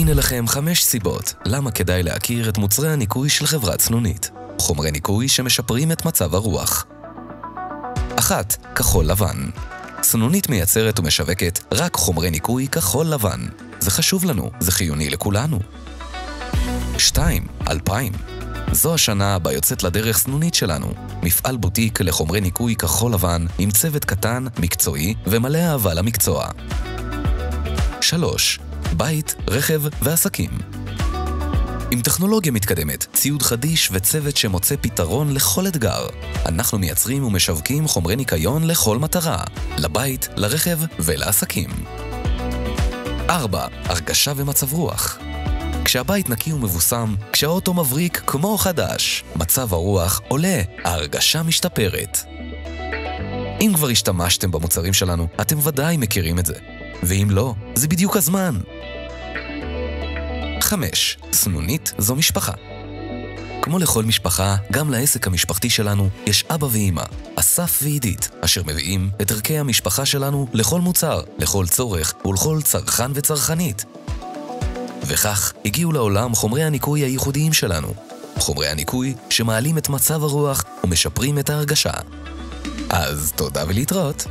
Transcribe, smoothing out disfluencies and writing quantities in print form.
הנה לכם 5 סיבות למה כדאי להכיר את מוצרי הניקוי של חברת סנונית. חומרי ניקוי שמשפרים את מצב הרוח. 1. כחול לבן. סנונית מייצרת ומשווקת רק חומרי ניקוי כחול לבן. זה חשוב לנו, זה חיוני לכולנו. 2. 2000. זו השנה בה יוצאת לדרך סנונית שלנו. מפעל בוטיק לחומרי ניקוי כחול לבן עם צוות קטן, מקצועי ומלא אהבה למקצוע. 3. בית, רכב ועסקים. עם טכנולוגיה מתקדמת, ציוד חדיש וצוות שמוצא פתרון לכל אתגר. אנחנו מייצרים ומשווקים חומרי ניקיון לכל מטרה, לבית, לרכב ולעסקים. 4. הרגשה ומצב רוח. כשהבית נקי ומבוסם, כשהאוטו מבריק כמו חדש, מצב הרוח עולה, ההרגשה משתפרת. אם כבר השתמשתם במוצרים שלנו, אתם ודאי מכירים את זה. ואם לא, זה בדיוק הזמן. 5. סנונית זו משפחה. כמו לכל משפחה, גם לעסק המשפחתי שלנו יש אבא ואמא, אסף ועידית, אשר מביאים את ערכי המשפחה שלנו לכל מוצר, לכל צורך ולכל צרכן וצרכנית. וכך הגיעו לעולם חומרי הניקוי הייחודיים שלנו. חומרי הניקוי שמעלים את מצב הרוח ומשפרים את ההרגשה. אז תודה ולהתראות.